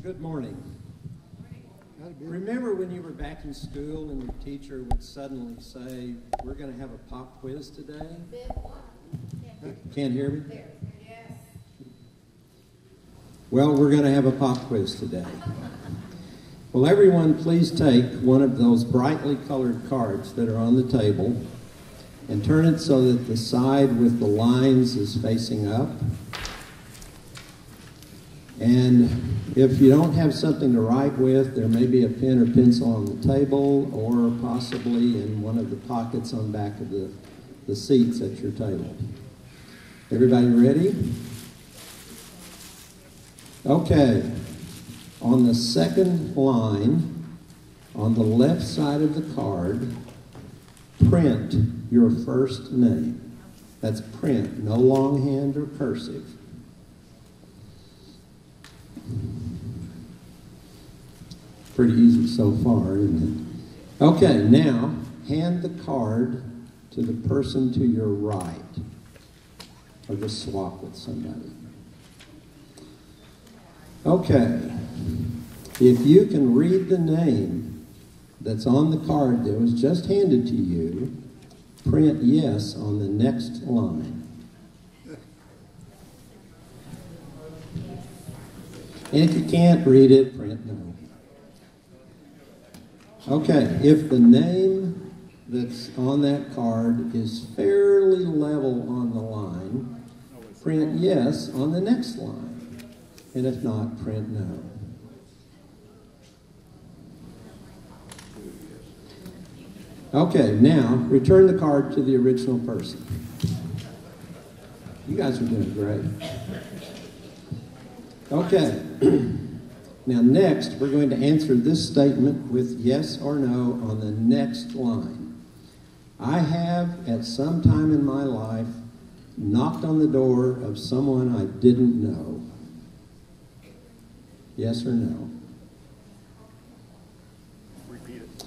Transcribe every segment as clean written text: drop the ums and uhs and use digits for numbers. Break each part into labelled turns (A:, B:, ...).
A: Good morning. Remember when you were back in school and your teacher would suddenly say, we're going to have a pop quiz today? Can't hear me? Well, we're going to have a pop quiz today. Well, everyone, please take one of those brightly colored cards that are on the table and turn it so that the side with the lines is facing up. And if you don't have something to write with, there may be a pen or pencil on the table or possibly in one of the pockets on the back of the seats at your table. Everybody ready? Okay. On the second line, on the left side of the card, print your first name. That's print, no longhand or cursive. Pretty easy so far, isn't it? Okay, now hand the card to the person to your right, or just swap with somebody. Okay, if you can read the name that's on the card that was just handed to you, print yes on the next line. And if you can't read it, print no. Okay, if the name that's on that card is fairly level on the line, print yes on the next line. And if not, print no. Okay, now return the card to the original person. You guys are doing great. Okay. Now next, we're going to answer this statement with yes or no on the next line. I have, at some time in my life, knocked on the door of someone I didn't know. Yes or no?
B: Repeat it.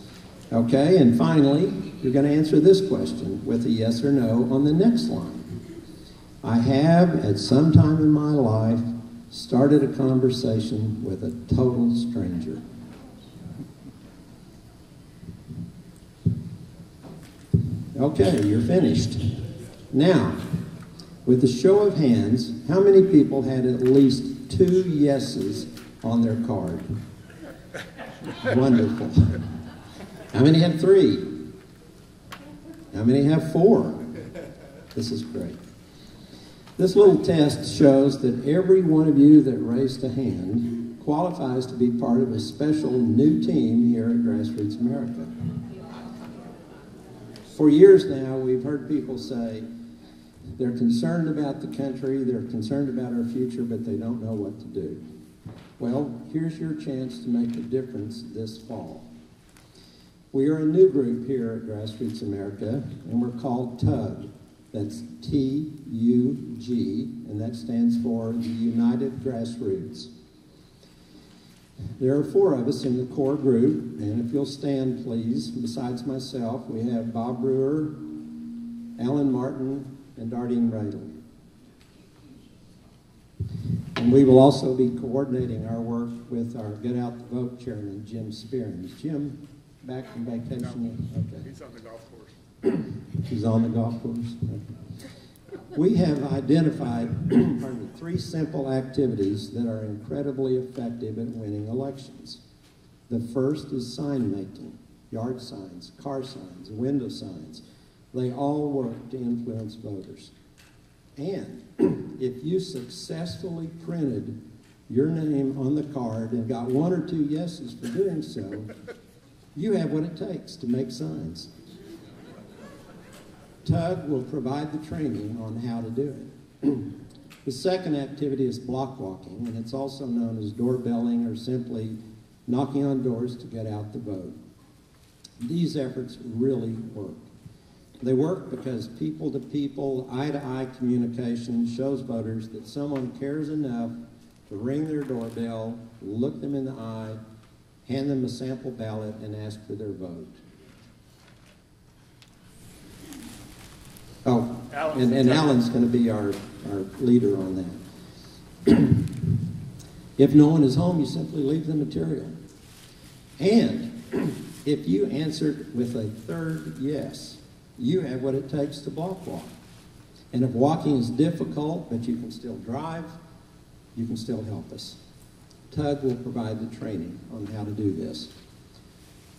A: Okay, and finally, you're going to answer this question with a yes or no on the next line. I have, at some time in my life, started a conversation with a total stranger. Okay, you're finished. Now, with a show of hands, how many people had at least 2 yeses on their card? Wonderful. How many had 3? How many have 4? This is great. This little test shows that every one of you that raised a hand qualifies to be part of a special new team here at Grassroots America. For years now, we've heard people say they're concerned about the country, they're concerned about our future, but they don't know what to do. Well, here's your chance to make a difference this fall. We are a new group here at Grassroots America, and we're called TUG. That's T-U-G, and that stands for the United Grassroots. There are 4 of us in the core group, and if you'll stand, please, besides myself, we have Bob Brewer, Alan Martin, and Dardine Radley. And we will also be coordinating our work with our Get Out the Vote chairman, Jim Spearing. Is Jim back from vacation?
B: No, okay. He's on the golf course.
A: He's on the golf course? Okay. We have identified 3 simple activities that are incredibly effective at winning elections. The first is sign making, yard signs, car signs, window signs. They all work to influence voters. And if you successfully printed your name on the card and got 1 or 2 yeses for doing so, you have what it takes to make signs. TUG will provide the training on how to do it. The second activity is block walking, and it's also known as doorbelling or simply knocking on doors to get out the vote. These efforts really work. They work because people-to-people, eye-to-eye communication shows voters that someone cares enough to ring their doorbell, look them in the eye, hand them a sample ballot, and ask for their vote. Oh, and Alan's going to be our leader on that. If no one is home, you simply leave the material. And if you answered with a third yes, you have what it takes to block walk. And if walking is difficult, but you can still drive, you can still help us. Tug will provide the training on how to do this.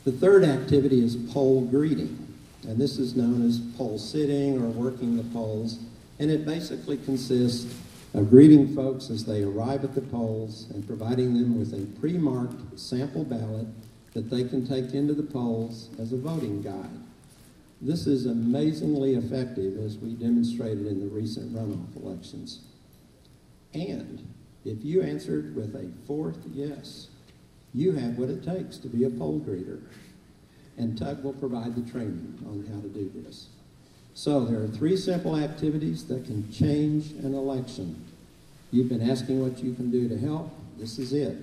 A: The third activity is pole greeting. And this is known as pole sitting or working the poles. And it basically consists of greeting folks as they arrive at the polls and providing them with a pre-marked sample ballot that they can take into the polls as a voting guide. This is amazingly effective, as we demonstrated in the recent runoff elections. And if you answered with a fourth yes, you have what it takes to be a poll greeter. And Tug will provide the training on how to do this. So there are 3 simple activities that can change an election. You've been asking what you can do to help. This is it.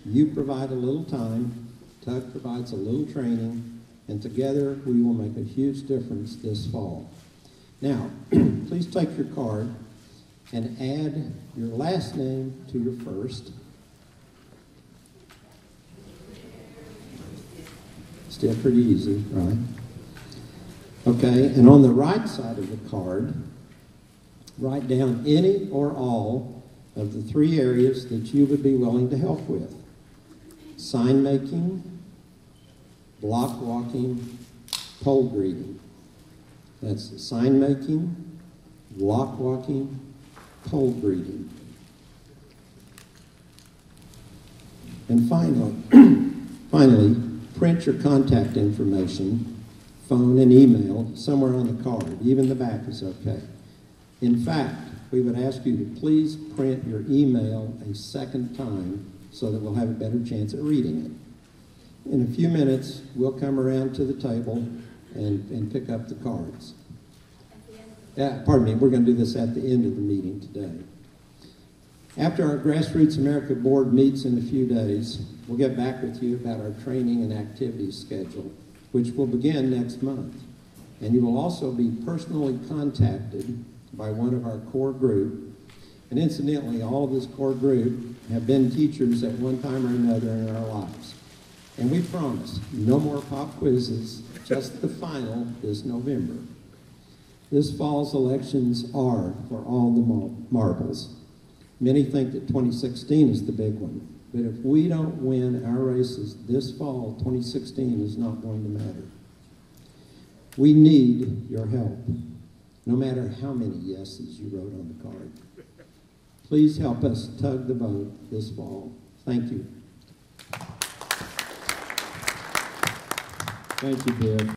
A: You provide a little time, Tug provides a little training, and together we will make a huge difference this fall. Now, please take your card and add your last name to your first. Still pretty easy, right? Okay, and on the right side of the card, write down any or all of the 3 areas that you would be willing to help with. Sign making, block walking, poll greeting. That's sign making, block walking, poll greeting. And finally, print your contact information, phone and email, somewhere on the card. Even the back is okay. In fact, we would ask you to please print your email a second time so that we'll have a better chance at reading it. In a few minutes, we'll come around to the table and pick up the cards. Pardon me, we're going to do this at the end of the meeting today. After our Grassroots America board meets in a few days, we'll get back with you about our training and activities schedule, which will begin next month. And you will also be personally contacted by one of our core group. And incidentally, all of this core group have been teachers at one time or another in our lives. And we promise, no more pop quizzes, just the final this November. This fall's elections are for all the marbles. Many think that 2016 is the big one. But if we don't win our races this fall, 2016 is not going to matter. We need your help, no matter how many yeses you wrote on the card. Please help us tug the boat this fall. Thank you.
C: Thank you, Biff.